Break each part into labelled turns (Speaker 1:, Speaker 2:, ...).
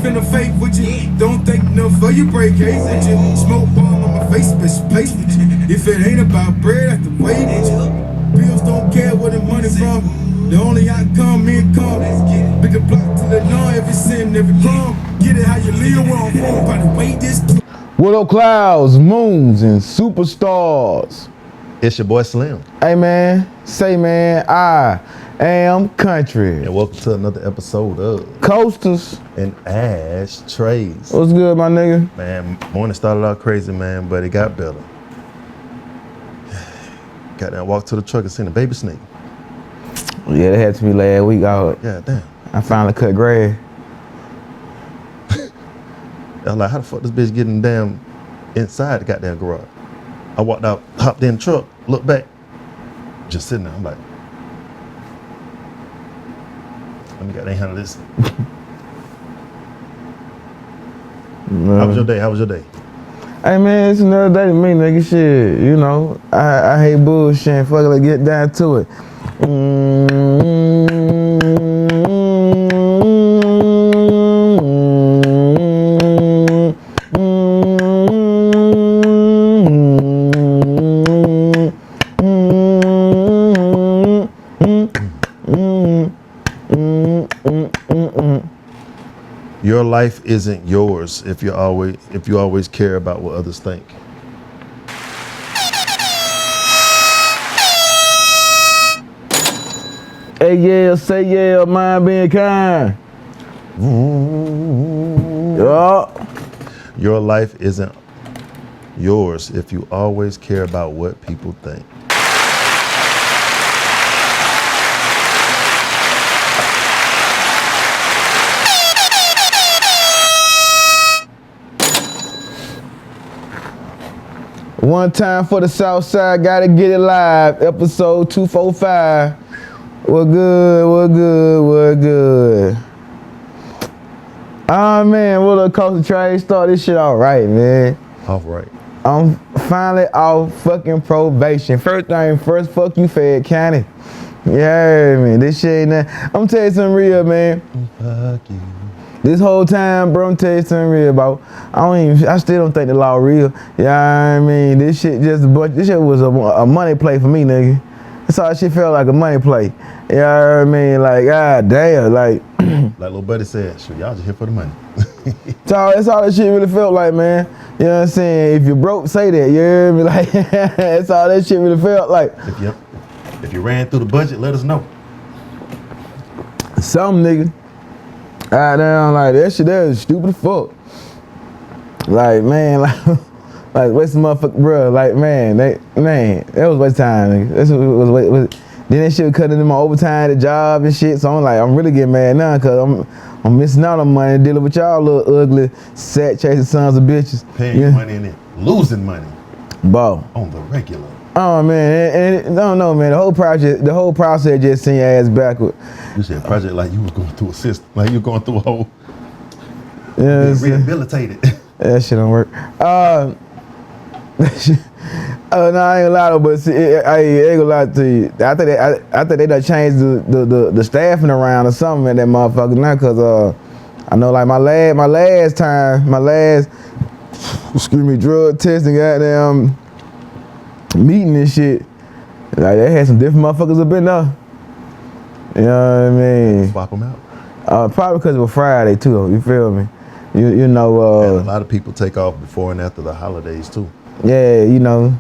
Speaker 1: finna fake with you. Don't think enough of you, break hate with you. Smoke bomb on my face, bitch, place with you. If it ain't about bread, I have to wait with you. Bills don't care where the money from. The only outcome, me and come. Bigger block till it know every sin, every crumb. Get it how you live, where I'm from. By the way, this.
Speaker 2: What up, clouds, moons, and superstars?
Speaker 3: It's your boy Slim.
Speaker 2: Hey man, say man, I am Kuntry.
Speaker 3: And welcome to another episode of
Speaker 2: Coasters
Speaker 3: and Ashtrays.
Speaker 2: What's good, my nigga?
Speaker 3: Man, morning started out crazy, man, but it got better. Got down, walked to the truck and seen a baby snake.
Speaker 2: Yeah, that happened to me last week.
Speaker 3: Yeah, damn.
Speaker 2: I finally cut grass.
Speaker 3: I was like, how the fuck this bitch getting damn inside the goddamn garage? I walked out, hopped in the truck, looked back, just sitting there. I'm like, let me goddamn handle this. How was your day? How was your day?
Speaker 2: Hey man, it's another day to me, nigga. Shit, you know, I hate bullshit. Fuck it, let's get down to it.
Speaker 3: Your life isn't yours if you always care about what others think.
Speaker 2: Hey yeah, say yeah, mind being kind. Yeah.
Speaker 3: Your life isn't yours if you always care about what people think.
Speaker 2: One time for the South Side, gotta get it live. Episode 245. What good. Oh man, what a Kuntry start this shit all right, man.
Speaker 3: All right.
Speaker 2: I'm finally off fucking probation. First thing first, fuck you, Fayette County. Yeah, man, this shit ain't nothing. I'm gonna tell you something real, man.
Speaker 3: Fuck you.
Speaker 2: This whole time, bro, I'm telling you something real about. I still don't think the law real. Yeah, I mean, this shit just a bunch. This shit was a money play for me, nigga. That's all that shit felt like, a money play. Yeah, I mean, like, god damn, like.
Speaker 3: Like little buddy said, shoot, y'all just here for the money.
Speaker 2: That's all that shit really felt like, man. You know what I'm saying? If you're broke, say that. You hear me? Like, that's all that shit really felt like.
Speaker 3: If you ran through the budget, let us know.
Speaker 2: Some nigga. Goddamn, like that shit that is stupid as fuck. Like, man, like waste of motherfucker, bro. Like, man, that was waste of time, nigga. Then that shit cut into my overtime, the job and shit. So I'm really getting mad now because I'm missing out on money dealing with y'all little ugly, sad chasing sons of bitches.
Speaker 3: Paying money and then losing money.
Speaker 2: Bro.
Speaker 3: On the regular.
Speaker 2: Oh man, no man. The whole process just sent your ass backward.
Speaker 3: You said project like you was going through a system, like you going through a whole.
Speaker 2: Yeah,
Speaker 3: rehabilitated.
Speaker 2: That shit don't work. No, I ain't gonna lie though, but see, I ain't gonna lie to you. I think they done changed the staffing around or something in that motherfucker now, cause I know like my last drug testing goddamn meeting and shit. Like they had some different motherfuckers up in there. You know what I mean?
Speaker 3: Swap them out.
Speaker 2: Probably because it was Friday too. You feel me? You know.
Speaker 3: And a lot of people take off before and after the holidays too.
Speaker 2: Yeah, you know.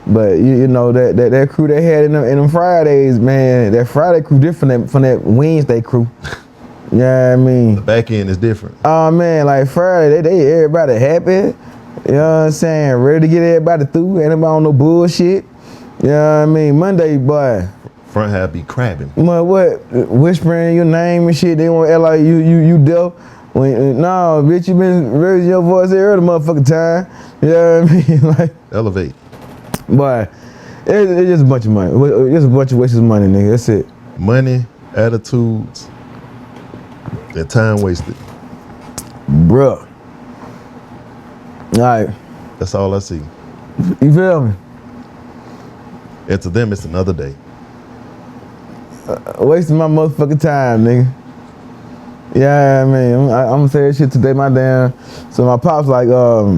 Speaker 2: But you know that crew they had in them Fridays, man. That Friday crew different from that Wednesday crew. Yeah, I mean.
Speaker 3: The back end is different.
Speaker 2: Oh man, like Friday, they everybody happy. You know what I'm saying? Ready to get everybody through. Ain't nobody on no bullshit. You know what I mean? Monday, boy.
Speaker 3: Front half be crabbing.
Speaker 2: What? Whispering your name and shit. They want to act like you deaf. No, bitch, you been raising your voice here the motherfucking time. You know what I mean? Like.
Speaker 3: Elevate.
Speaker 2: But it's just a bunch of money. It's just a bunch of wasted money, nigga. That's it.
Speaker 3: Money, attitudes, and time wasted.
Speaker 2: Bruh. All right.
Speaker 3: That's all I see.
Speaker 2: You feel me?
Speaker 3: And to them, it's another day.
Speaker 2: Wasting my motherfucking time, nigga. Yeah, I mean, I'm gonna say that shit today. My damn. So my pops like, so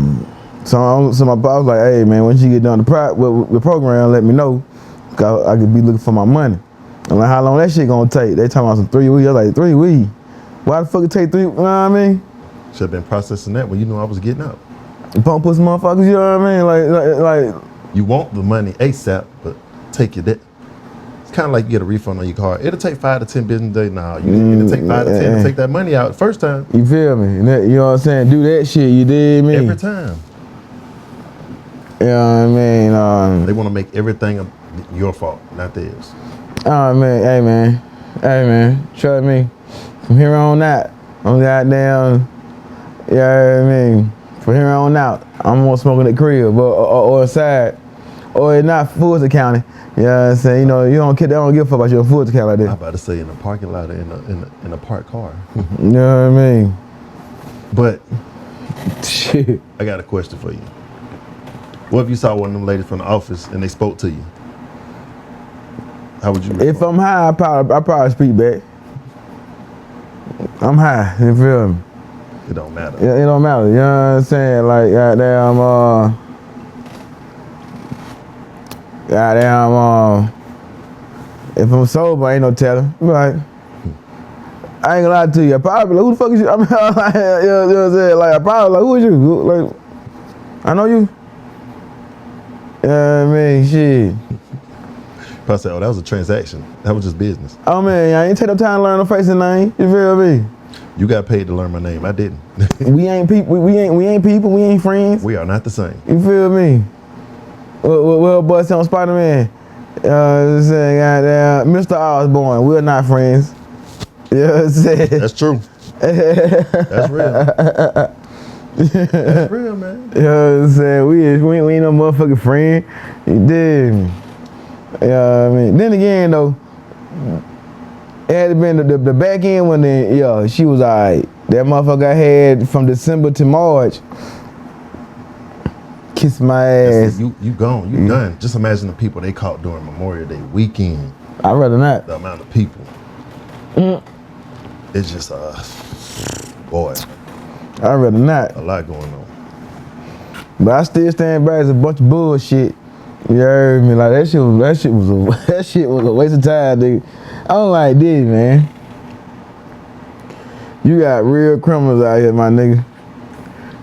Speaker 2: my pops like, hey man, once you get done with the program, let me know. 'Cause I could be looking for my money. I'm like, how long that shit gonna take? They talking about some 3 weeks. I was like, 3 weeks? Why the fuck it take 3? You know what I mean?
Speaker 3: Should have been processing that when you knew I was getting out.
Speaker 2: Punk pussy motherfuckers. You know what I mean? Like.
Speaker 3: You want the money ASAP, but take your debt. It's kind of like you get a refund on your car. It'll take 5 to 10 business days. Nah, it'll take 5 to 10 to take that money out the first time.
Speaker 2: You feel me? You know what I'm saying? Do that shit. You did me
Speaker 3: every time.
Speaker 2: You know what I mean?
Speaker 3: They want to make everything your fault, not theirs.
Speaker 2: Oh man, hey man, trust me. From here on out, I'm goddamn. You know what I mean? From here on out, I'm gonna smoke in the crib or inside, or it's not Fulton County. You know what I'm saying? You know, they don't give a fuck about your Fulton County like that.
Speaker 3: I'm about to say in a parking lot or in a parked car.
Speaker 2: You know what I mean?
Speaker 3: But
Speaker 2: shit,
Speaker 3: I got a question for you. What if you saw one of them ladies from the office and they spoke to you? How would you respond?
Speaker 2: If I'm high, I probably speak back. I'm high, you feel me?
Speaker 3: It don't matter.
Speaker 2: Yeah, it don't matter. You know what I'm saying? Like goddamn, if I'm sober, I ain't no telling. Right. I ain't gonna lie to you. I probably like, who the fuck is you? I mean, like, you know what I'm saying? Like, I probably like, who is you? Like, I know you. You know what I mean? Shit.
Speaker 3: Probably say, oh, that was a transaction. That was just business.
Speaker 2: Oh man, I ain't take no time to learn no face and name. You feel me?
Speaker 3: You got paid to learn my name. I didn't.
Speaker 2: We ain't people. We ain't people. We ain't friends.
Speaker 3: We are not the same.
Speaker 2: You feel me? Well, boy, on Spider-Man. Saying, goddamn, Mr. Osborne. We're not friends. You know what I'm saying?
Speaker 3: That's true. That's real. That's real, man.
Speaker 2: You know what I'm saying? We ain't no motherfucking friend. You dig me? You know what I mean? Then again, though, it had been the back end when she was alright. That motherfucker I had from December to March. Kiss my ass.
Speaker 3: You gone. You done. Just imagine the people they caught during Memorial Day weekend.
Speaker 2: I'd rather not.
Speaker 3: The amount of people. It's just boy.
Speaker 2: I'd rather not.
Speaker 3: A lot going on.
Speaker 2: But I still stand by as a bunch of bullshit. You heard me? Like that shit was a waste of time, dude. I don't like this, man. You got real criminals out here, my nigga.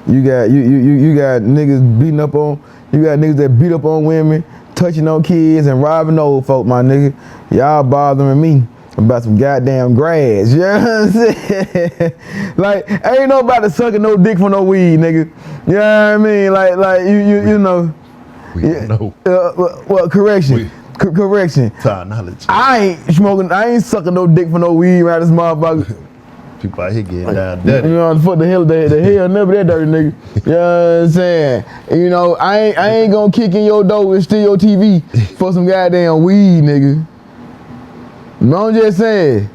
Speaker 2: You got niggas beating up on. You got niggas that beat up on women, touching on kids, and robbing old folk, my nigga. Y'all bothering me about some goddamn grass. You know what I'm saying? Like, ain't nobody sucking no dick for no weed, nigga. You know what I mean? Like you know.
Speaker 3: We don't know.
Speaker 2: Well, correction. Correction.
Speaker 3: To our knowledge.
Speaker 2: I ain't sucking no dick for no weed around this motherfucker.
Speaker 3: People out here getting down dirty.
Speaker 2: You know, fuck the hell never that dirty nigga. You know what I'm saying? You know, I ain't gonna kick in your door and steal your TV for some goddamn weed, nigga. No, I'm just saying.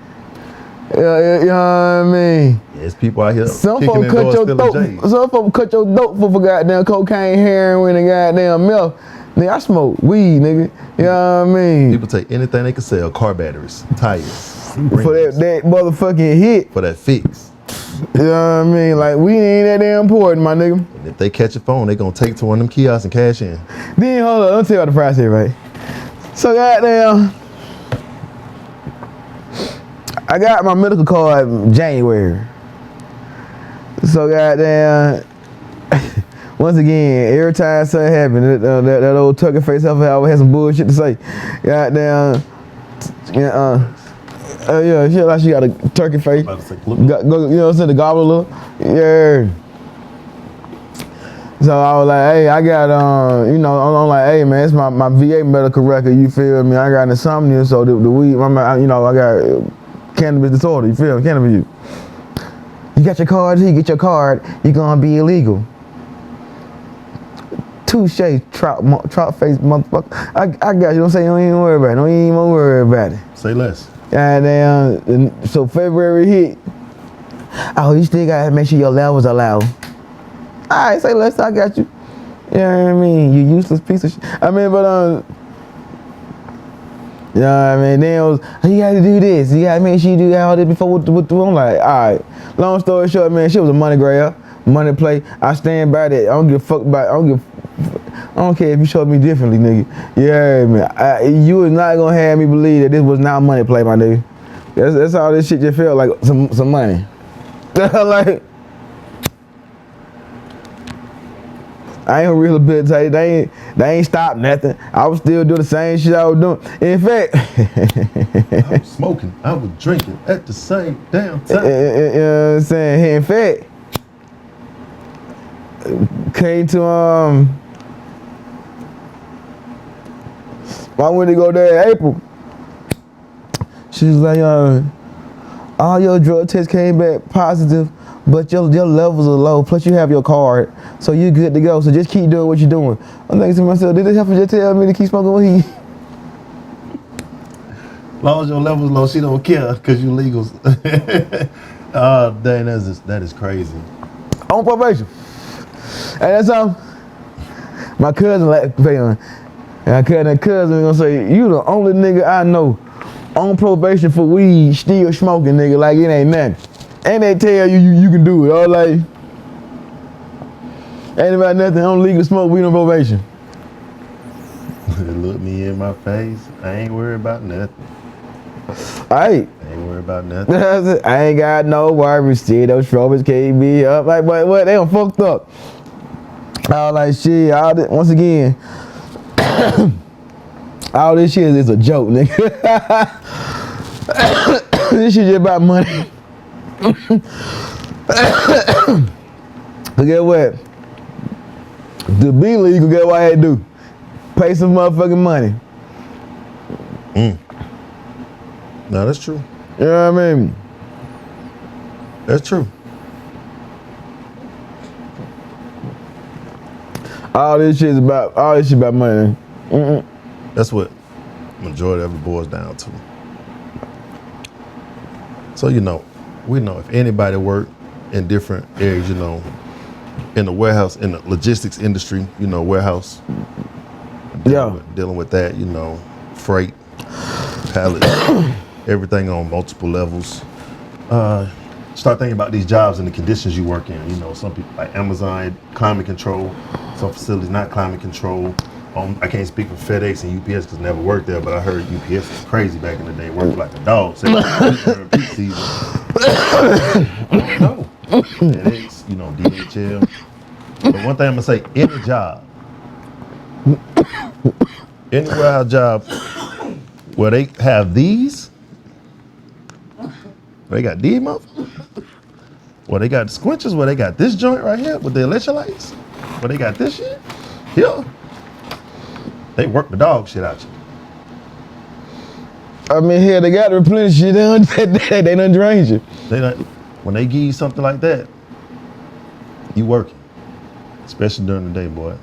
Speaker 2: You know what I mean?
Speaker 3: There's people out here.
Speaker 2: Some folks cut your throat. Some folks cut your throat for goddamn cocaine, heroin, and goddamn meth. Nigga, I smoke weed, nigga. You know what I mean?
Speaker 3: People take anything they can sell, car batteries, tires.
Speaker 2: For that motherfucking hit.
Speaker 3: For that fix.
Speaker 2: You know what I mean? Like, we ain't that damn important, my nigga.
Speaker 3: And if they catch your phone, they gonna take it to one of them kiosks and cash in.
Speaker 2: Then, hold on, let me tell you about the price here, right? So, goddamn, I got my medical card in January. So, goddamn, once again, every time something happened, that old turkey face up always had some bullshit to say. Goddamn, yeah, she like she got a turkey face. You know what I'm saying? The gobbler. Yeah. So I was like, hey, I got, you know, I'm like, hey, man, it's my VA medical record, you feel me? I got insomnia, so the weed, you know, I got cannabis disorder, you feel me? Cannabis use. You got your card, you get your card, you're gonna be illegal. Touche, trout face motherfucker. I got you, don't say, don't even worry about it, don't even worry about it.
Speaker 3: Say less.
Speaker 2: Goddamn, so February hit. Oh, you still gotta make sure your levels are low. All right, say less, I got you. You know what I mean? You useless piece of shit. I mean, but You know what I mean? Then it was, you gotta do this. You gotta make sure you do all this before I'm like, all right. Long story short, man, shit was a money grab, money play. I stand by that. I don't give a fuck about. I don't care if you showed me differently, nigga. You heard me. You was not gonna have me believe that this was not money play, my nigga. That's all this shit just felt like some money. Like, I ain't really bit tell you, they ain't stopped nothing. I was still doing the same shit I was doing. In fact,
Speaker 3: I was smoking, I was drinking at the same damn time.
Speaker 2: You know what I'm saying? In fact, came to I went to go there in April. She was like, all your drug tests came back positive, but your levels are low, plus you have your card, so you're good to go, so just keep doing what you're doing. I'm thinking to myself, did this help just tell me to keep smoking weed?
Speaker 3: As long as your level's low, she don't care, because you legals. Oh, dang, that is crazy.
Speaker 2: On probation. And that's all. My cousin like paying. And my cousin gonna say, you the only nigga I know on probation for weed, still smoking, nigga, like it ain't nothing. And they tell you can do it. All like, ain't about nothing, on legal smoke, weed on probation.
Speaker 3: Look me in my face, I ain't worried about nothing.
Speaker 2: Alright.
Speaker 3: I ain't worried about nothing.
Speaker 2: I ain't got no worries, see those troubles can't be up. Like, what, they done fucked up. I was like, shit, all this, once again, all this shit is a joke, nigga. This shit just about money. But get what? To be legal, get what I had to do? Pay some motherfucking money.
Speaker 3: No, that's true.
Speaker 2: You know what I mean?
Speaker 3: That's true.
Speaker 2: All this shit about money.
Speaker 3: That's what majority of it boils down to. So, we know if anybody work in different areas, in the warehouse, in the logistics industry, warehouse, dealing with that, freight, pallets, everything on multiple levels. Start thinking about these jobs and the conditions you work in. Some people like Amazon, climate control, some facilities not climate control. I can't speak for FedEx and UPS because I never worked there, but I heard UPS was crazy back in the day, worked like a dog. Peak season. No. FedEx, DHL. But one thing I'm gonna say, any job, any warehouse job where they have these, where they got these motherfuckers, where they got the squinches, where they got this joint right here with the electrolytes, where they got this shit, here. They work the dog shit out you.
Speaker 2: I mean, hell, they got to replenish you. They done drained you.
Speaker 3: When they give you something like that, you working, especially during the day, boy.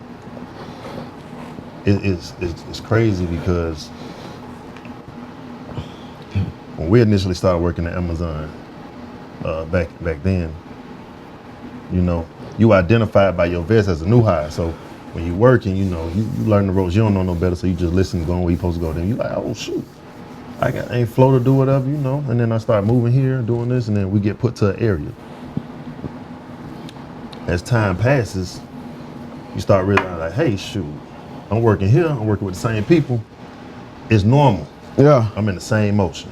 Speaker 3: It's crazy because when we initially started working at Amazon back then, you identified by your vest as a new hire. So when you working, you learn the ropes. You don't know no better, so you just listen, going where you supposed to go. Then you like, oh shoot, I ain't flow to do whatever, And then I start moving here, doing this, and then we get put to an area. As time passes, you start realizing like, hey, shoot, I'm working here. I'm working with the same people. It's normal.
Speaker 2: Yeah.
Speaker 3: I'm in the same motion.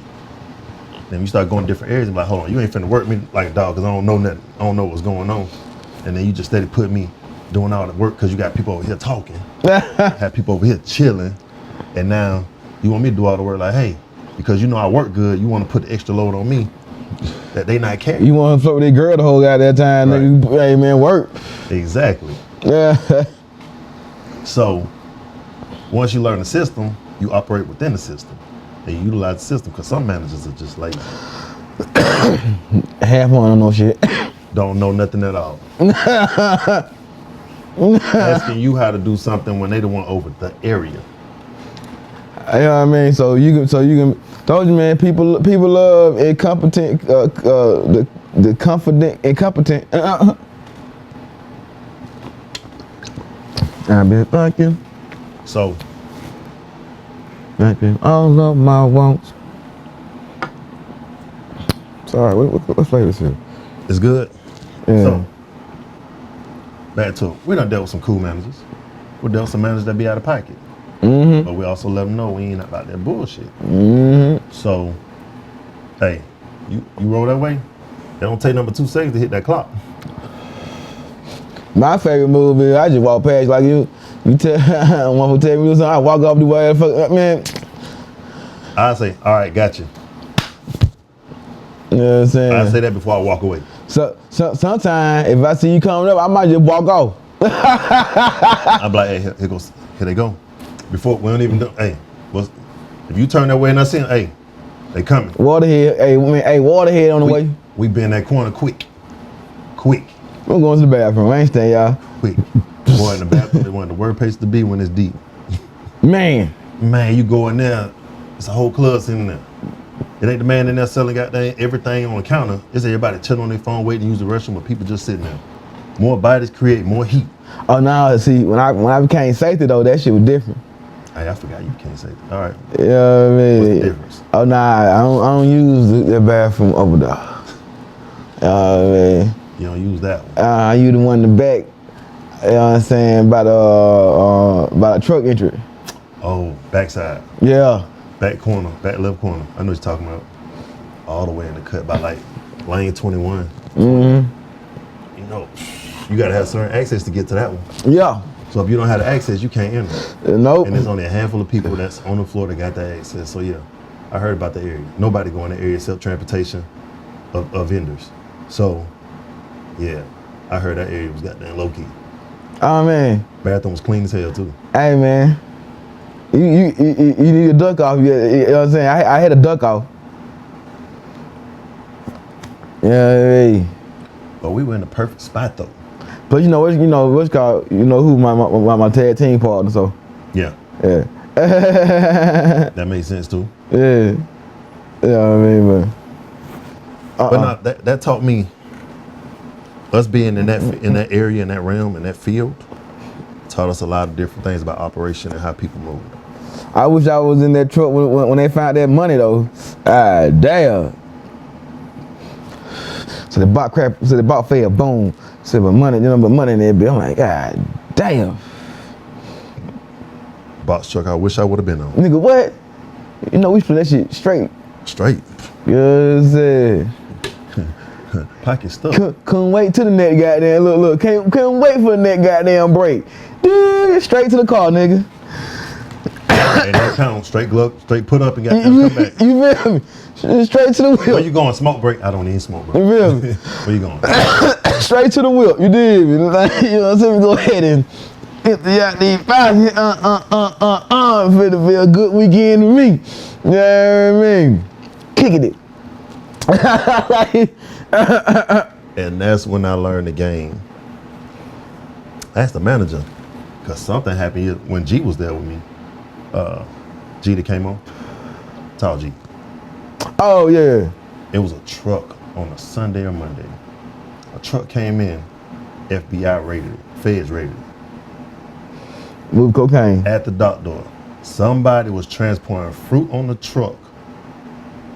Speaker 3: Then you start going to different areas and be like, hold on, you ain't finna work me like a dog because I don't know nothing. I don't know what's going on. And then you just steady put me doing all the work because you got people over here talking, have people over here chilling, and now you want me to do all the work like, hey, because I work good, you want to put the extra load on me that they not carrying.
Speaker 2: You want to flirt with that girl the whole goddamn time, right. Nigga, hey man, work.
Speaker 3: Exactly.
Speaker 2: Yeah.
Speaker 3: So once you learn the system, you operate within the system. And you utilize the system because some managers are just lazy.
Speaker 2: Half one don't know shit.
Speaker 3: Don't know nothing at all. Asking you how to do something when they the one over the area.
Speaker 2: You know what I mean? So you can told you, man, people love incompetent the confident incompetent. I bet fuck you.
Speaker 3: So
Speaker 2: Thank you. All of my wants. Sorry, what flavor is it?
Speaker 3: It's good.
Speaker 2: Yeah.
Speaker 3: So, back to it. We done dealt with some cool managers. We dealt with some managers that be out of pocket.
Speaker 2: Mm-hmm.
Speaker 3: But we also let them know we ain't about that bullshit.
Speaker 2: Mm-hmm.
Speaker 3: So, hey, you roll that way, it don't take number 2 seconds to hit that clock.
Speaker 2: My favorite move is I just walk past like you tell one who tell me something, I walk off the way, man.
Speaker 3: I say, all right, got you.
Speaker 2: You know what I'm saying?
Speaker 3: I say that before I walk away.
Speaker 2: So sometimes if I see you coming up, I might just walk off.
Speaker 3: I'm like, hey, here they go. Before we don't even do, hey, if you turn that way and I see them, hey, they coming.
Speaker 2: Waterhead, hey, Waterhead on the way.
Speaker 3: We be in that corner quick.
Speaker 2: I'm going to the bathroom. I ain't staying, y'all.
Speaker 3: Quick. Boy, in the bathroom, they want the worst place to be when it's deep.
Speaker 2: Man,
Speaker 3: you go in there, it's a whole club sitting there. It ain't the man in there selling goddamn everything on the counter. It's everybody chilling on their phone, waiting to use the restroom, but people just sitting there. More bodies create more heat.
Speaker 2: oh no, see, when I became safety though, that shit was different.
Speaker 3: Hey, I forgot you can't say that. All right.
Speaker 2: You know what I mean?
Speaker 3: What's the difference?
Speaker 2: Oh nah, I don't use the bathroom over there. You know what I mean?
Speaker 3: You don't use that one.
Speaker 2: I use the one in the back, you know what I'm saying, by the truck entry.
Speaker 3: Oh, backside.
Speaker 2: Yeah.
Speaker 3: Back corner, back left corner. I know what you're talking about. All the way in the cut by like lane 21.
Speaker 2: Mm-hmm.
Speaker 3: You know, you gotta have certain access to get to that one.
Speaker 2: Yeah.
Speaker 3: So if you don't have the access, you can't enter.
Speaker 2: Nope.
Speaker 3: And there's only a handful of people that's on the floor that got that access. So yeah, I heard about the area. Nobody go in the area except transportation of vendors. So yeah, I heard that area was goddamn low key.
Speaker 2: Oh man.
Speaker 3: Bathroom was clean as hell too.
Speaker 2: Hey man. You need a duck off. You know what I'm saying? I had a duck off. Yeah.
Speaker 3: But we were in the perfect spot though.
Speaker 2: But what's called, who my tag team partner, so.
Speaker 3: Yeah.
Speaker 2: Yeah.
Speaker 3: That made sense too.
Speaker 2: Yeah. You know what I mean, but.
Speaker 3: But no, that taught me, us being in that area, in that realm, in that field, taught us a lot of different things about operation and how people move.
Speaker 2: I wish I was in that truck when they found that money though. Ah, damn. So they bought fair, boom. So but money, but money in there, but I'm like, God damn.
Speaker 3: Box truck, I wish I would have been on.
Speaker 2: Nigga, what? We split that shit straight.
Speaker 3: Straight.
Speaker 2: You know what I'm saying?
Speaker 3: Pocket stuff.
Speaker 2: Couldn't wait till the next goddamn look. Couldn't wait for the next goddamn break. Dude, straight to the car, nigga.
Speaker 3: And that count, straight put up and got come back.
Speaker 2: You feel me? Straight to the wheel.
Speaker 3: Where you going? Smoke break? I don't need smoke break.
Speaker 2: You feel me?
Speaker 3: Where you going?
Speaker 2: Straight to the wheel. You did. You know what I'm saying? Go ahead and hit the goddamn five. Finna feel a good weekend to me. You know what I mean? Kicking it.
Speaker 3: And that's when I learned the game. I asked the manager, because something happened when G was there with me. G that came on. Tall G.
Speaker 2: Oh, yeah.
Speaker 3: It was a truck on a Sunday or Monday. A truck came in, FBI rated it, feds rated it.
Speaker 2: Move cocaine.
Speaker 3: At the dock door. Somebody was transporting fruit on the truck.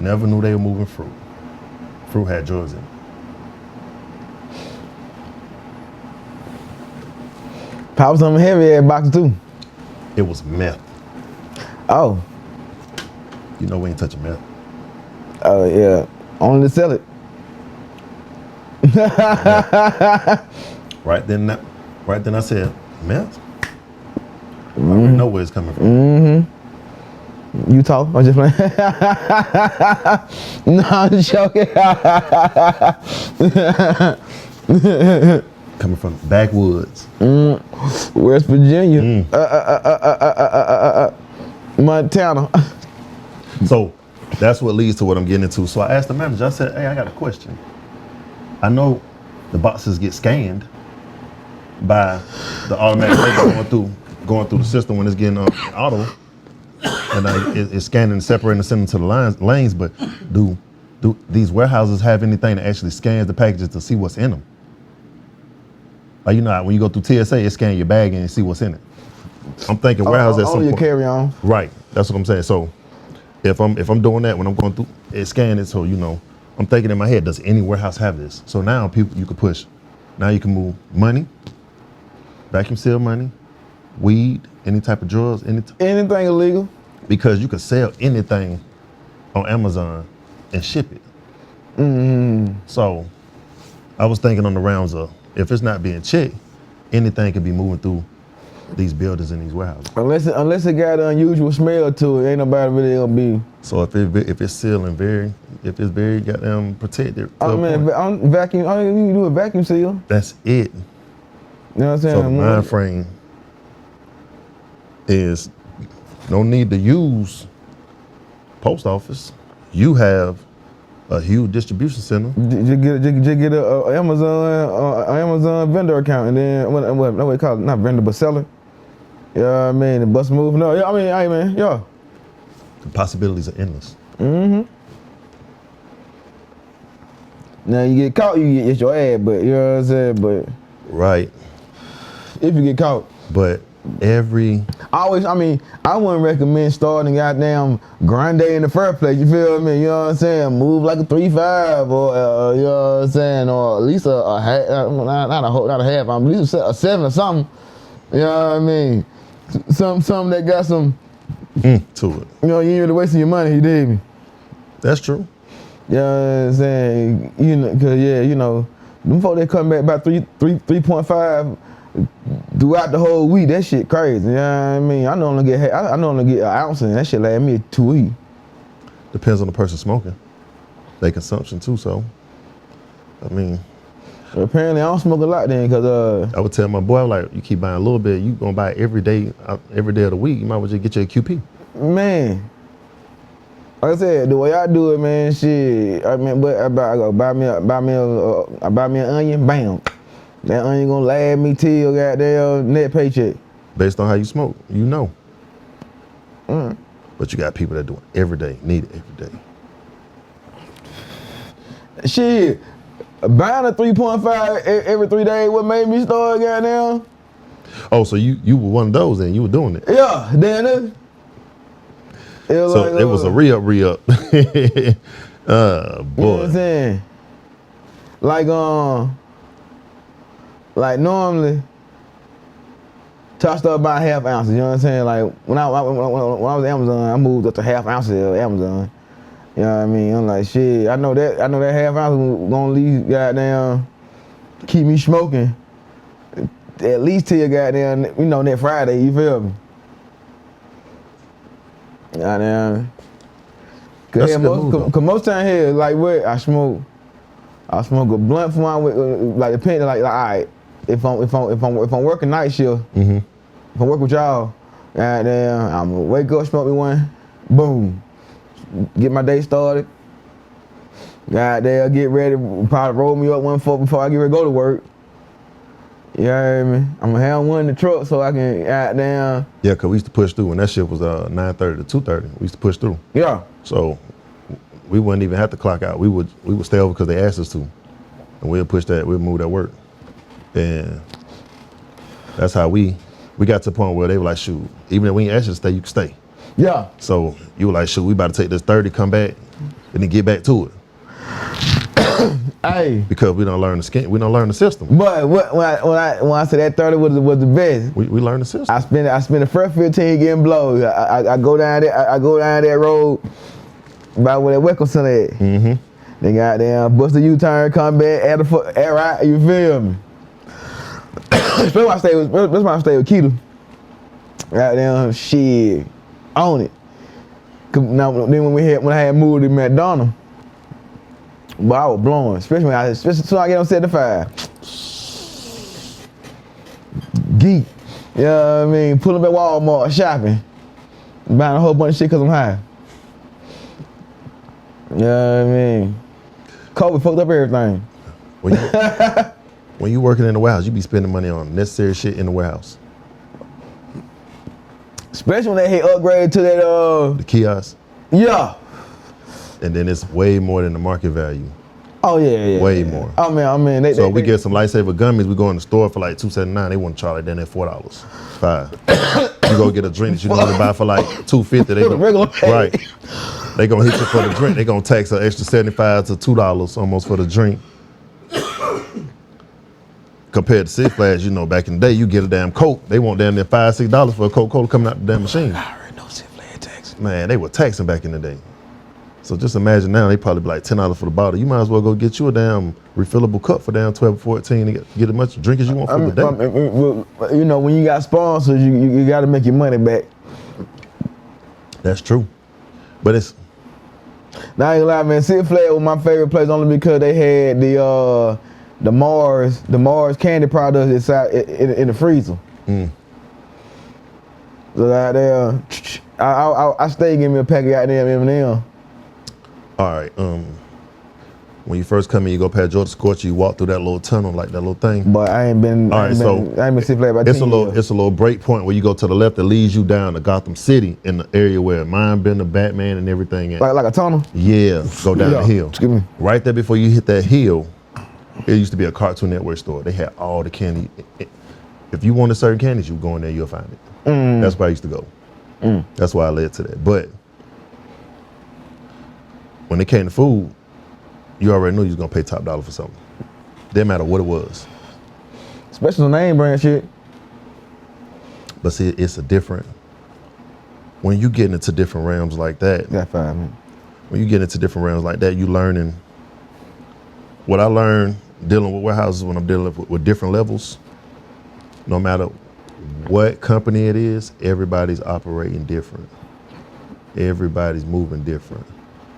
Speaker 3: Never knew they were moving fruit. Fruit had drugs in it.
Speaker 2: Pop something heavy at box too.
Speaker 3: It was meth.
Speaker 2: Oh.
Speaker 3: You know we ain't touching meth.
Speaker 2: Oh, yeah. Only to sell it.
Speaker 3: Right then I said, meth? I already know where it's coming from.
Speaker 2: Mm-hmm. Utah? I'm just playing. No, I'm just joking.
Speaker 3: Coming from backwoods.
Speaker 2: West Virginia. Montana.
Speaker 3: So that's what leads to what I'm getting into. So I asked the manager, I said, hey, I got a question. I know the boxes get scanned by the automatic label going through the system when it's getting auto, and it's scanning and separating and sending to the lanes. But do these warehouses have anything that actually scans the packages to see what's in them? Like when you go through TSA, it scans your bag and you see what's in it. I'm thinking warehouse at some
Speaker 2: Only your
Speaker 3: point.
Speaker 2: carry on.
Speaker 3: Right. That's what I'm saying. So if I'm doing that when I'm going through it, scan it, so I'm thinking in my head, does any warehouse have this? So now you can push. Now you can move money, vacuum seal money, weed, any type of drugs,
Speaker 2: Anything illegal.
Speaker 3: because you can sell anything on Amazon and ship it. So I was thinking on the rounds of, if it's not being checked, anything could be moving through these buildings and these warehouses.
Speaker 2: Unless it got an unusual smell to it, ain't nobody really gonna be.
Speaker 3: So if it's sealed and if it's very goddamn protected,
Speaker 2: I mean, vacuum. All you do a vacuum seal.
Speaker 3: that's it.
Speaker 2: You know what I'm saying?
Speaker 3: So the mind frame is no need to use post office. You have a huge distribution center.
Speaker 2: Just get a Amazon vendor account, and then what we call it, not vendor but seller. Yeah, I mean, the bus move. No, yeah, I mean, hey man, yeah.
Speaker 3: The possibilities are endless.
Speaker 2: Now you get caught, you get your ass, but you know what I'm saying. But
Speaker 3: Right.
Speaker 2: if you get caught,
Speaker 3: But
Speaker 2: I wouldn't recommend starting goddamn grind day in the first place. You feel me? You know what I'm saying? Move like a 3-5 or you know what I'm saying, or at least a half, not a half, at least a 7 or something. You know what I mean? Something that got some
Speaker 3: to it.
Speaker 2: you know, you ain't really wasting your money. You dig me?
Speaker 3: That's true.
Speaker 2: You know what I'm saying? You know, cause them folks that come back about 3.5 throughout the whole week. That shit crazy. You know what I mean? I normally get an ounce, and that shit last me 2 weeks.
Speaker 3: Depends on the person smoking. Their consumption too. So, I mean,
Speaker 2: Apparently, I don't smoke a lot then, cause
Speaker 3: I would tell my boy, like, you keep buying a little bit, you gonna buy it every day of the week. You might as well just get you a QP.
Speaker 2: man, like I said, the way I do it, man, shit. I mean, but I buy me an onion, bam. That onion gonna last me till goddamn net paycheck.
Speaker 3: Based on how you smoke, you know. But you got people that do it every day, need it every day.
Speaker 2: Shit, buying a 3.5 every 3 days, what made me start goddamn?
Speaker 3: Oh, so you were one of those and you were doing it.
Speaker 2: Yeah, damn it.
Speaker 3: So it was a re-up.
Speaker 2: You know what I'm
Speaker 3: Boy.
Speaker 2: saying? Like normally, I start buying half ounces. You know what I'm saying? Like when I was at Amazon, I moved up to half ounces at Amazon. You know what I mean? I'm like, shit. I know that half ounce was gonna leave goddamn keep me smoking at least till goddamn next Friday. You feel me? Goddamn.
Speaker 3: That's a good move,
Speaker 2: Cause most time here, like what I smoke a blunt for my like depending like all right. If I'm working night shift, if I work with y'all, goddamn, I'm gonna wake up, smoke me one, boom, get my day started. Goddamn, get ready, probably roll me up one before I get ready to go to work. You hear me? I'm gonna have one in the truck so I can goddamn.
Speaker 3: Yeah, cause we used to push through when that shit was 9:30 to 2:30. We used to push through.
Speaker 2: Yeah.
Speaker 3: So we wouldn't even have to clock out. We would stay over because they asked us to, and we'll push that. We'll move that work, and that's how we got to the point where they were like, shoot, even if we ain't asked you to stay, you can stay.
Speaker 2: Yeah.
Speaker 3: So you were like, shoot, we about to take this 30, come back, and then get back to it.
Speaker 2: Hey.
Speaker 3: Because we don't learn the system.
Speaker 2: But when I say that 30 was the best.
Speaker 3: We learned the system.
Speaker 2: I spend the first 15 getting blows. I go down there. I go down that road by where that Welcome Center at. They goddamn bust a U-turn, come back, add right. You feel me? That's why I stay with Keita. Goddamn shit on it. Now then when I had moved to McDonald's, but I was blowing, especially as soon I get on 75. Geek. You know what I mean? Pulling up at Walmart, shopping, buying a whole bunch of shit because I'm high. You know what I mean? COVID fucked up everything.
Speaker 3: When you working in the warehouse, you be spending money on necessary shit in the warehouse.
Speaker 2: Especially when they hit upgrade to that
Speaker 3: The kiosk.
Speaker 2: Yeah.
Speaker 3: And then it's way more than the market value.
Speaker 2: Oh yeah.
Speaker 3: Way more.
Speaker 2: I mean,
Speaker 3: So we get some Lifesaver gummies. We go in the store for like $2.79. They want to charge like that at $4, $5. You go get a drink that you normally buy for like $2.50. They go,
Speaker 2: regular pay.
Speaker 3: right. They gonna hit you for the drink. They gonna tax an extra $75 to $2 almost for the drink. Compared to Six Flags, back in the day, you get a damn Coke. They want damn near $5, $6 for a Coca-Cola coming out the damn machine.
Speaker 2: I already know Six Flags tax.
Speaker 3: Man, they were taxing back in the day. So just imagine now, they probably be like $10 for the bottle. You might as well go get you a damn refillable cup for damn $12 or $14 and get as much drink as you want for the day.
Speaker 2: When you got sponsors, you got to make your money back.
Speaker 3: That's true. But it's...
Speaker 2: Now I ain't gonna lie, man. Six Flags was my favorite place only because they had the Mars candy products inside in the freezer. So out there, I stay getting me a pack of goddamn M&M.
Speaker 3: All right. When you first come in, you go past Georgia Scorcher, you walk through that little tunnel, like that little thing.
Speaker 2: But I ain't been.
Speaker 3: All right, so
Speaker 2: I ain't been Six Flags about 10 years.
Speaker 3: It's a little break point where you go to the left that leads you down to Gotham City in the area where mine been the Batman and everything at.
Speaker 2: Like a tunnel.
Speaker 3: Yeah, go down the hill.
Speaker 2: Excuse me.
Speaker 3: Right there before you hit that hill, it used to be a Cartoon Network store. They had all the candy. If you wanted certain candies, you go in there, you'll find it. That's where I used to go. That's why I led to that. But when it came to food, you already knew you was gonna pay top dollar for something. Didn't matter what it was.
Speaker 2: Especially name brand shit.
Speaker 3: But see, it's a different, when you get into different realms like that.
Speaker 2: Got 5 minutes.
Speaker 3: When you get into different realms like that, you learning. What I learned dealing with warehouses when I'm dealing with different levels, no matter what company it is, everybody's operating different. Everybody's moving different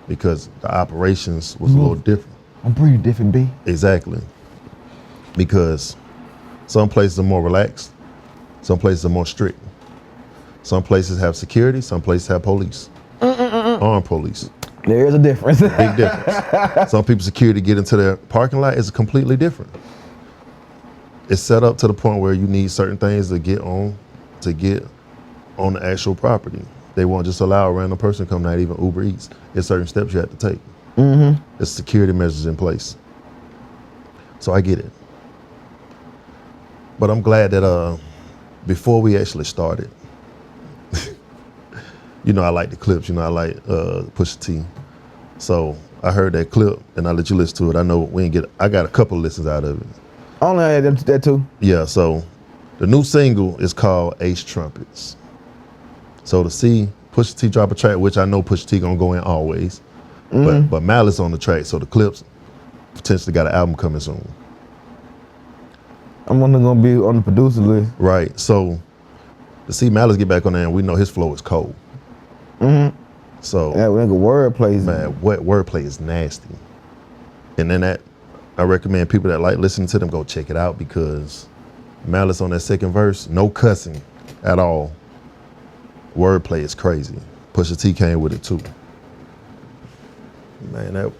Speaker 3: because the operations was a little different.
Speaker 2: I'm pretty different, B.
Speaker 3: Exactly. Because some places are more relaxed, some places are more strict. Some places have security, some places have police. Armed police.
Speaker 2: There is a difference.
Speaker 3: Big difference. Some people's security to get into their parking lot is completely different. It's set up to the point where you need certain things to get on the actual property. They won't just allow a random person to come, not even Uber Eats. There's certain steps you have to take. There's security measures in place. So I get it. But I'm glad that before we actually started, I like the clips, I like Pusha T. So I heard that clip and I let you listen to it. I know I got a couple of listens out of it.
Speaker 2: I only had that too.
Speaker 3: Yeah, so the new single is called Ace Trumpets. So to see Pusha T drop a track, which I know Pusha T gonna go in always, but Malice on the track, so the clips potentially got an album coming soon.
Speaker 2: I'm only gonna be on the producer list.
Speaker 3: Right, so to see Malice get back on there, and we know his flow is cold. So
Speaker 2: that nigga wordplay,
Speaker 3: man, what wordplay is nasty. And then I recommend people that like listening to them go check it out because Malice on that second verse, no cussing at all. Wordplay is crazy. Pusha T came with it too. Man,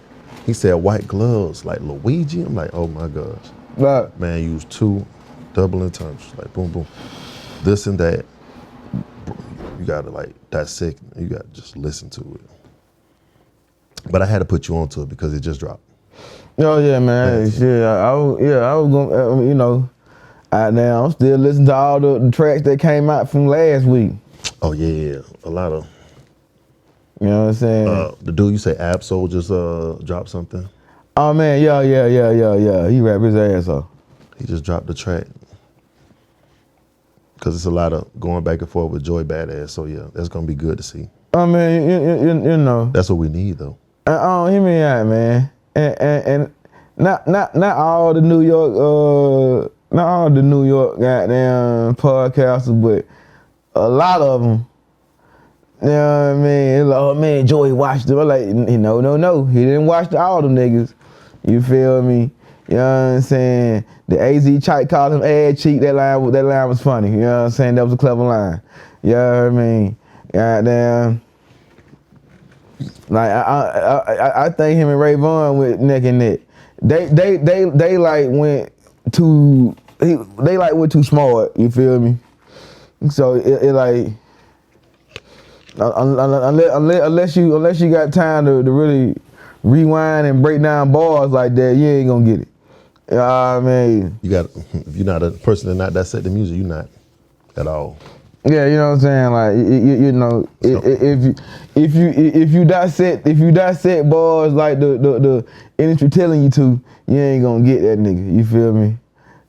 Speaker 3: he said white gloves like Luigi. I'm like, oh my gosh.
Speaker 2: Right.
Speaker 3: Man, use 2 double entendres, like boom, boom. This and that. You gotta like dissect. You gotta just listen to it. But I had to put you onto it because it just dropped.
Speaker 2: Oh yeah, man. Shit, I was gonna, now I'm still listening to all the tracks that came out from last week.
Speaker 3: Oh yeah, a lot of.
Speaker 2: You know what I'm saying?
Speaker 3: The dude you say Absol just dropped something.
Speaker 2: Oh man, yeah. He rap his ass off.
Speaker 3: He just dropped the track. Cause it's a lot of going back and forth with Joy Badass. So yeah, that's gonna be good to see.
Speaker 2: I mean, you know.
Speaker 3: That's what we need though.
Speaker 2: Hear me out, man. And not all the New York goddamn podcasters, but a lot of them. You know what I mean? Like, oh man, Joey watched them. I'm like, no. He didn't watch all them niggas. You feel me? You know what I'm saying? The AZ Chike called him ad cheek. That line was funny. You know what I'm saying? That was a clever line. You know what I mean? Goddamn. Like I think him and Ray Vaughn went neck and neck. They like went too. They like went too smart. You feel me? So it like unless you got time to really rewind and break down bars like that, you ain't gonna get it. You know what I mean?
Speaker 3: You got if you're not a person that not dissect the music, you're not at all.
Speaker 2: Yeah, you know what I'm saying? Like you know, if you dissect bars like the industry telling you to, you ain't gonna get that nigga. You feel me?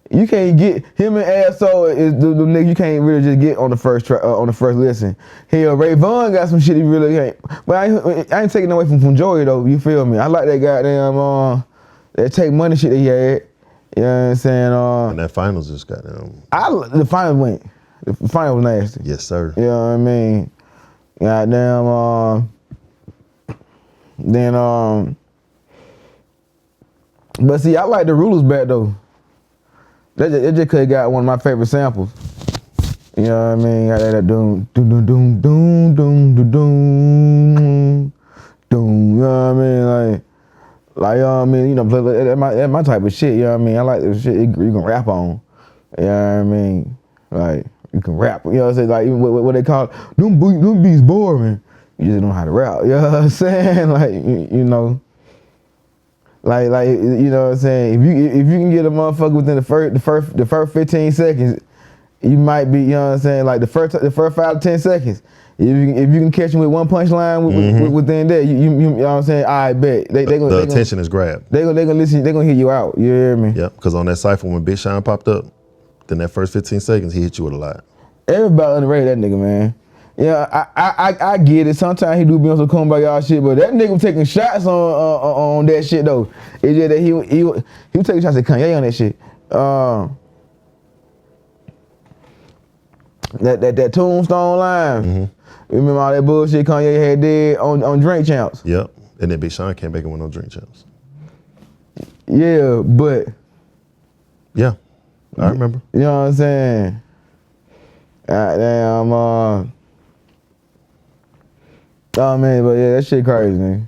Speaker 2: You can't get him and Asshole is the nigga you can't really just get on the first on the first listen. Hell, Ray Vaughn got some shit he really can't. But I ain't taking away from Joey though. You feel me? I like that goddamn that Take Money shit that he had. You know what I'm saying?
Speaker 3: And that finals just got
Speaker 2: the finals went. The final was nasty.
Speaker 3: Yes, sir.
Speaker 2: You know what I mean? Goddamn. Then but see, I like the Rulers back though. That just could have got one of my favorite samples. You know what I mean? Got that doom doom doom doom doom doom doom doom doom. You know what I mean? Like you know what I mean? You know, that's my type of shit. You know what I mean? I like the shit you can rap on. You know what I mean? Like you can rap. You know what I'm saying? Like what they call them beats boring. You just know how to rap. You know what I'm saying? Like you know. Like you know what I'm saying? If you can get a motherfucker within the first 15 seconds, you might be, you know what I'm saying? Like the first 5 to 10 seconds. If you can catch him with one punchline within that, you know what I'm saying? I bet the
Speaker 3: attention is grabbed.
Speaker 2: They gonna listen. They gonna hear you out. You hear me?
Speaker 3: Yep. Because on that cypher when Big Sean popped up, then that first 15 seconds he hit you with a lot.
Speaker 2: Everybody underrated that nigga, man. Yeah, I get it. Sometimes he do be on some kumbaya shit, but that nigga was taking shots on that shit though. It's just that he was taking shots at Kanye on that shit. That Tombstone line. Remember all that bullshit Kanye had did on Drink Champs?
Speaker 3: Yep. And then Big Sean came back and went on Drink Champs.
Speaker 2: Yeah, but
Speaker 3: yeah, I remember.
Speaker 2: You know what I'm saying? Goddamn. Oh man, but yeah, that shit crazy, man.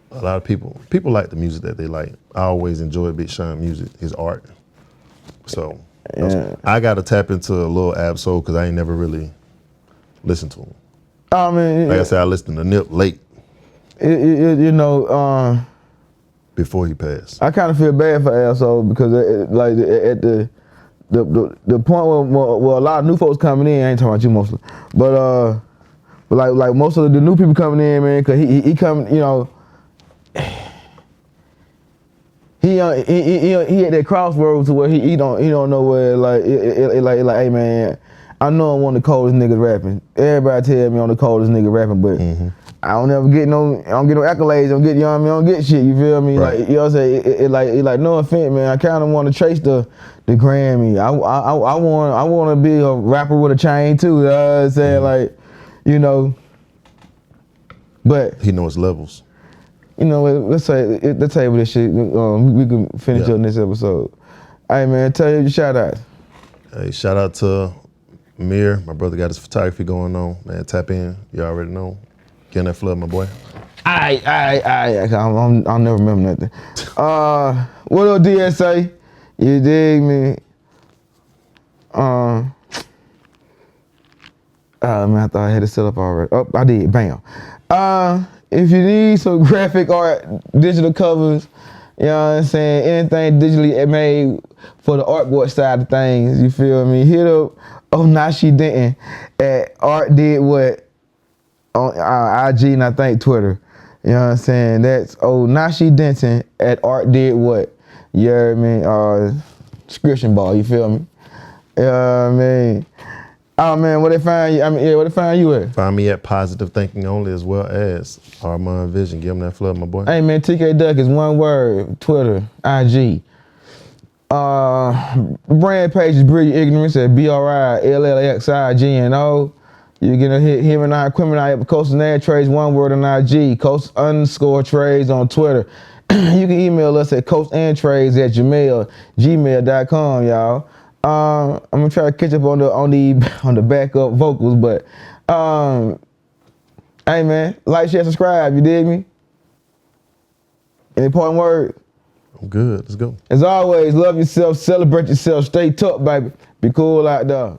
Speaker 3: A lot of people like the music that they like. I always enjoy Big Sean music, his art. So
Speaker 2: yeah.
Speaker 3: I got to tap into a little Ab-Soul because I ain't never really listened to him.
Speaker 2: I mean,
Speaker 3: like I said, I listened to Nip late.
Speaker 2: You know,
Speaker 3: before he passed.
Speaker 2: I kind of feel bad for Ab-Soul because like at the point where a lot of new folks coming in, I ain't talking about you mostly, but like most of the new people coming in, man, cause he come, you know, he at that crossroads to where he don't know where like hey man, I know I'm one of the coldest niggas rapping. Everybody tell me I'm the coldest nigga rapping, but I don't get no accolades. I don't get, you know what I mean? I don't get shit. You feel me?
Speaker 3: Right.
Speaker 2: Like you know what I'm saying? It like no offense, man. I kind of want to chase the Grammy. I want to be a rapper with a chain too. You know what I'm saying? Like, you know. But
Speaker 3: he knows levels.
Speaker 2: You know, let's tell you this shit. We can finish up this episode. Hey man, tell you your shout out.
Speaker 3: Hey, shout out to Mir. My brother got his photography going on. Man, tap in. You already know. Get in that flood, my boy.
Speaker 2: I'll never remember nothing. What up, DSA? You dig me? Oh man, I thought I had it set up already. Oh, I did. Bam. If you need some graphic art, digital covers, you know what I'm saying? Anything digitally made for the artboard side of things, you feel me? Hit up Nashi Denton at Art Did What on IG and I think Twitter. You know what I'm saying? That's Nashi Denton at Art Did What. You heard me? Description ball, you feel me? You know what I mean? Oh man, where they find you? Where they find you at?
Speaker 3: Find me at Positive Thinking Only as well as Armand Vision. Give them that flood, my boy.
Speaker 2: Hey man, TK Duck is one word. Twitter, IG. Brand page is Brilliant Ignorance at BRILLXIGNO. You can hit him and I equipment at Coast and Air Trades, one word on IG. Coast_trades on Twitter. You can email us at coastandtrades@gmail.com, y'all. I'm gonna try to catch up on the backup vocals, but hey man, like, share, subscribe. You dig me? Any important word?
Speaker 3: I'm good. Let's go.
Speaker 2: As always, love yourself, celebrate yourself, stay tough, baby. Be cool out there.